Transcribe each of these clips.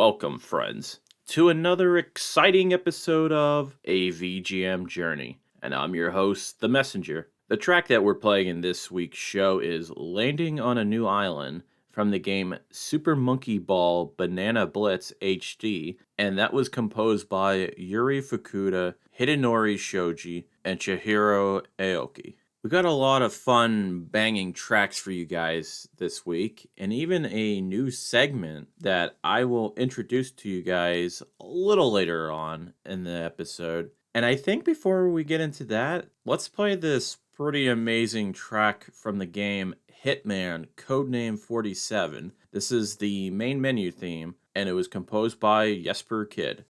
Welcome, friends, to another exciting episode of A VGM Journey. And I'm your host, The Messenger. The track that we're playing in this week's show is Landing on a New Island from the game Super Monkey Ball Banana Blitz HD, and that was composed by Yuri Fukuda, Hidenori Shoji, and Chihiro Aoki. We got a lot of fun banging tracks for you guys this week, and even a new segment that I will introduce to you guys a little later on in the episode. And I think before we get into that, let's play this pretty amazing track from the game Hitman Codename 47. This is the main menu theme, and it was composed by Jesper Kid.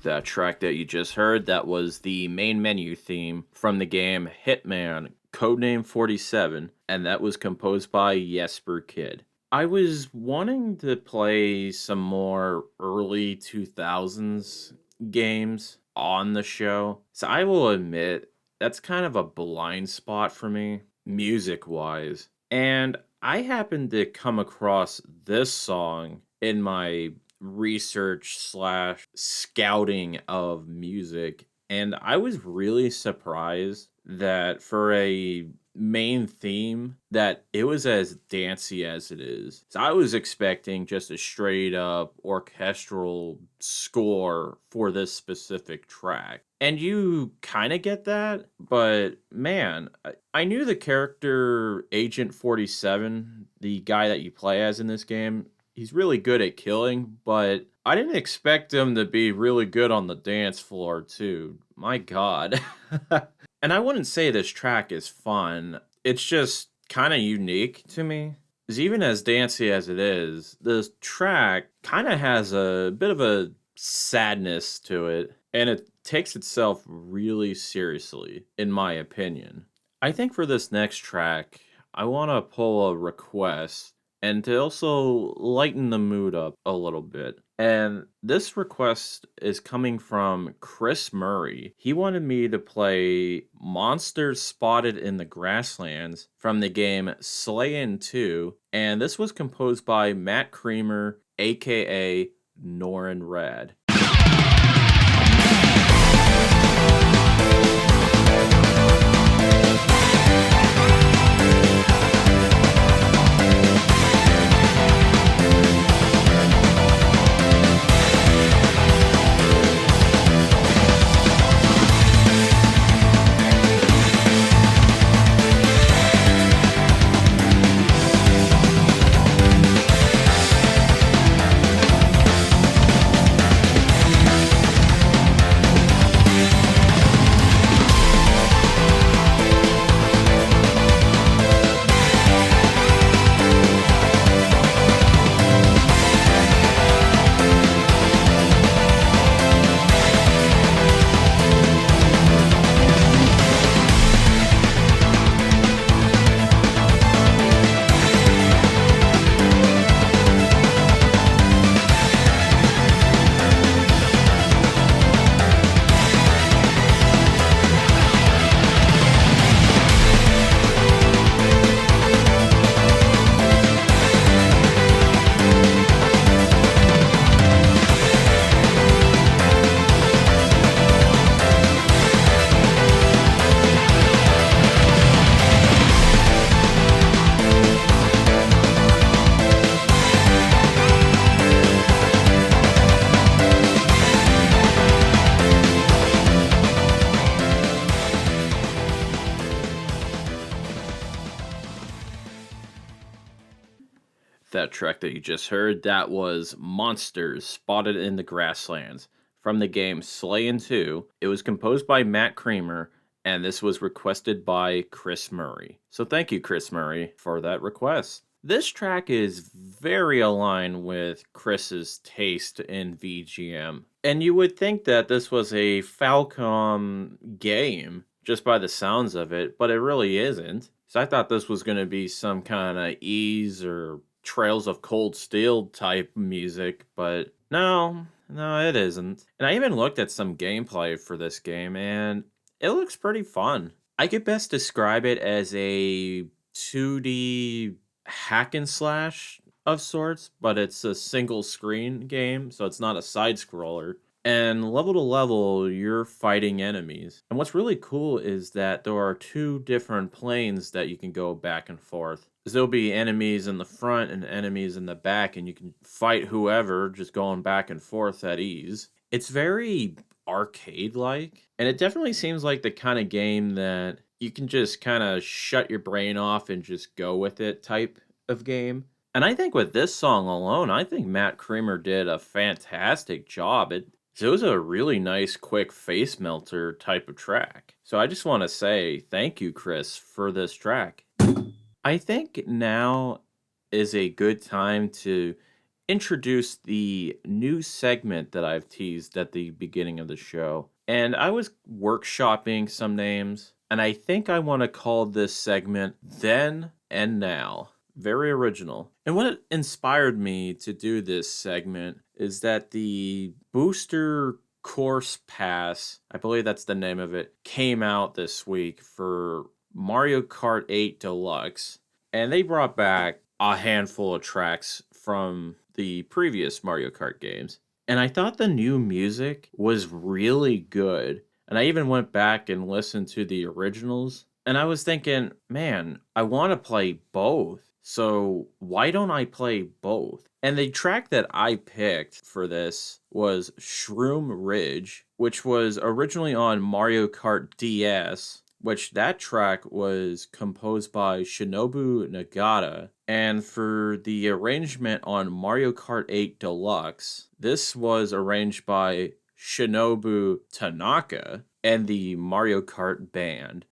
That track that you just heard, that was the main menu theme from the game Hitman, Codename 47, and that was composed by Jesper Kid. I was wanting to play some more early 2000s games on the show, so I will admit that's kind of a blind spot for me, music wise. And I happened to come across this song in my research slash scouting of music, and I was really surprised that for a main theme that it was as dancey as it is. So I was expecting just a straight up orchestral score for this specific track. And you kind of get that, but man, I knew the character Agent 47, the guy that you play as in this game, he's really good at killing, but I didn't expect him to be really good on the dance floor too. My god. And I wouldn't say this track is fun. It's just kind of unique to me. Because even as dancey as it is, this track kind of has a bit of a sadness to it, and it takes itself really seriously, in my opinion. I think for this next track, I want to pull a request and to also lighten the mood up a little bit. And this request is coming from Chris Murray. He wanted me to play Monsters Spotted in the Grasslands from the game Slayin 2, and this was composed by Matt Creamer, aka Norin Rad. That track that you just heard, that was Monsters Spotted in the Grasslands from the game Slayin 2. It was composed by Matt Creamer, and this was requested by Chris Murray. So thank you, Chris Murray, for that request. This track is very aligned with Chris's taste in VGM. And you would think that this was a Falcom game just by the sounds of it, but it really isn't. So I thought this was going to be some kind of Ease or Trails of Cold Steel type music, but no, it isn't. And I even looked at some gameplay for this game, and it looks pretty fun. I could best describe it as a 2D hack and slash of sorts, but it's a single screen game, so it's not a side scroller. And level to level, you're fighting enemies. And what's really cool is that there are two different planes that you can go back and forth. There'll be enemies in the front and enemies in the back, and you can fight whoever just going back and forth at ease. It's very arcade-like, and it definitely seems like the kind of game that you can just kind of shut your brain off and just go with it type of game. And I think with this song alone, I think Matt Creamer did a fantastic job. It was a really nice, quick face melter type of track. So I just want to say thank you, Chris, for this track. I think now is a good time to introduce the new segment that I've teased at the beginning of the show. And I was workshopping some names, and I think I want to call this segment Then and Now. Very original. And what inspired me to do this segment is that the booster course pass, I believe that's the name of it, came out this week for Mario Kart 8 Deluxe. And they brought back a handful of tracks from the previous Mario Kart games. And I thought the new music was really good. And I even went back and listened to the originals. And I was thinking, man, I want to play both. So why don't I play both? And the track that I picked for this was Shroom Ridge, which was originally on Mario Kart DS, which that track was composed by Shinobu Nagata. And for the arrangement on Mario Kart 8 Deluxe, this was arranged by Shinobu Tanaka and the Mario Kart band.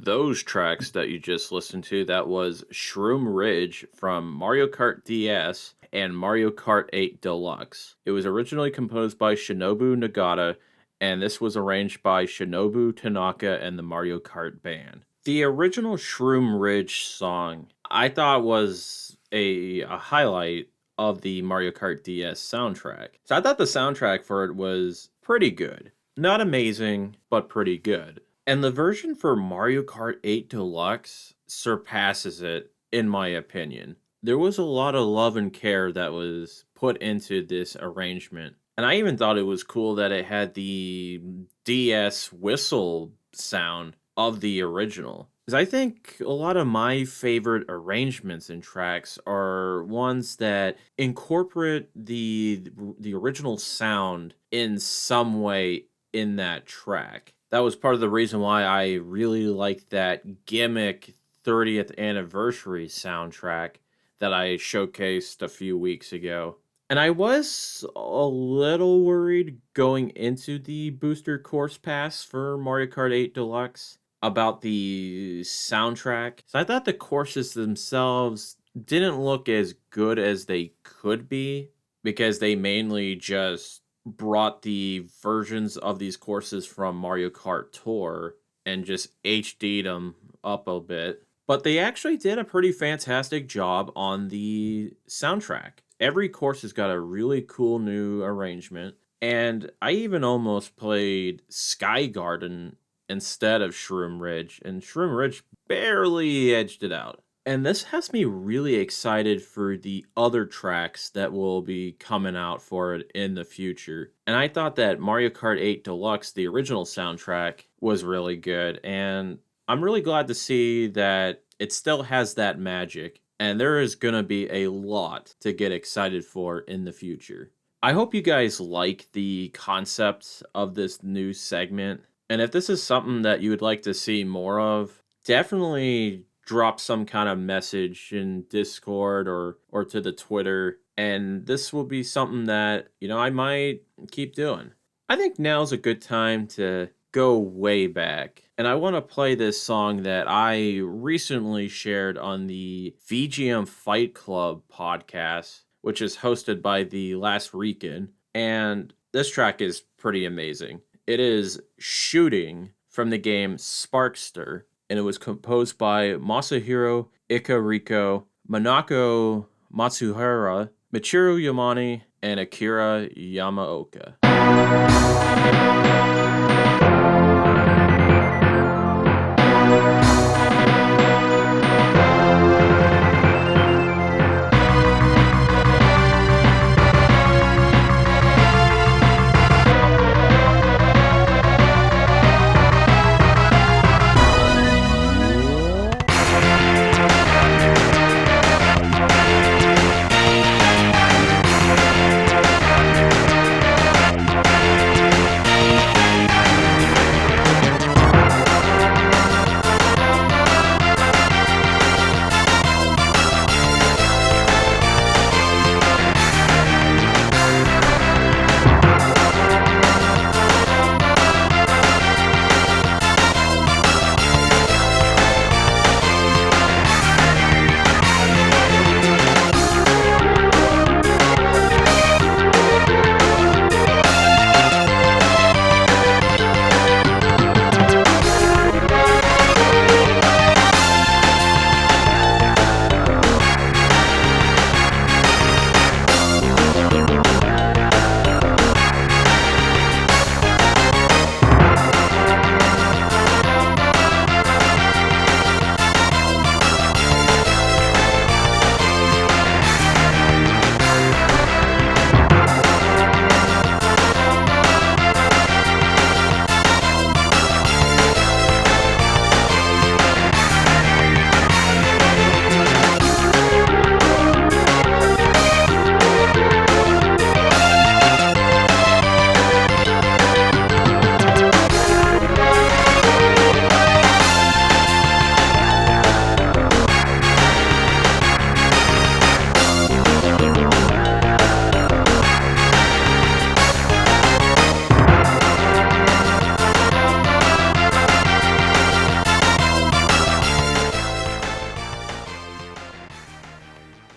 Those tracks that you just listened to, that was Shroom Ridge from Mario Kart DS and Mario Kart 8 Deluxe. It was originally composed by Shinobu Nagata, and this was arranged by Shinobu Tanaka and the Mario Kart band. The original Shroom Ridge song, I thought was a highlight of the Mario Kart DS soundtrack. So I thought the soundtrack for it was pretty good. Not amazing, but pretty good. And the version for Mario Kart 8 Deluxe surpasses it, in my opinion. There was a lot of love and care that was put into this arrangement. And I even thought it was cool that it had the DS whistle sound of the original. Because I think a lot of my favorite arrangements and tracks are ones that incorporate the original sound in some way in that track. That was part of the reason why I really liked that gimmick 30th anniversary soundtrack that I showcased a few weeks ago. And I was a little worried going into the booster course pass for Mario Kart 8 Deluxe about the soundtrack. So I thought the courses themselves didn't look as good as they could be because they mainly just brought the versions of these courses from Mario Kart Tour and just HD'd them up a bit. But they actually did a pretty fantastic job on the soundtrack. Every course has got a really cool new arrangement. And I even almost played Sky Garden instead of Shroom Ridge, and Shroom Ridge barely edged it out. And this has me really excited for the other tracks that will be coming out for it in the future. And I thought that Mario Kart 8 Deluxe, the original soundtrack, was really good. And I'm really glad to see that it still has that magic. And there is going to be a lot to get excited for in the future. I hope you guys like the concept of this new segment. And if this is something that you would like to see more of, definitely drop some kind of message in Discord or to the Twitter, and this will be something that, I might keep doing. I think now's a good time to go way back, and I want to play this song that I recently shared on the VGM Fight Club podcast, which is hosted by the Last Rican, and this track is pretty amazing. It is Shooting from the game Sparkster, and it was composed by Masahiro, Ikariko, Minako, Matsuhira, Michiru Yamane, and Akira Yamaoka.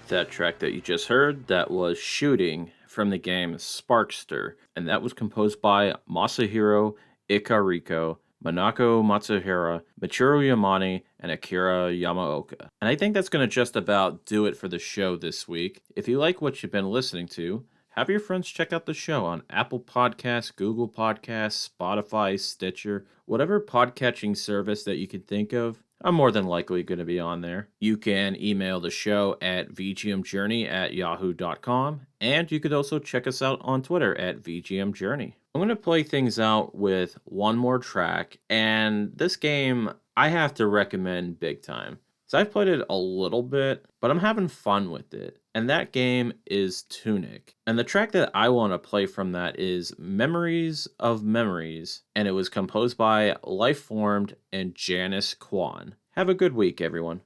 That track that you just heard, that was Shooting from the game Sparkster, and that was composed by Masahiro, Ikariko, Minako Matsuhira, Michiru Yamane, and Akira Yamaoka. And I think that's going to just about do it for the show this week. If you like what you've been listening to, have your friends check out the show on Apple Podcasts, Google Podcasts, Spotify, Stitcher, whatever podcatching service that you can think of. I'm more than likely going to be on there. You can email the show at vgmjourney@yahoo.com, and you could also check us out on Twitter at vgmjourney. I'm going to play things out with one more track, and this game I have to recommend big time. So I've played it a little bit, but I'm having fun with it. And that game is Tunic. And the track that I want to play from that is Memories of Memories. And it was composed by Lifeformed and Janice Kwan. Have a good week, everyone.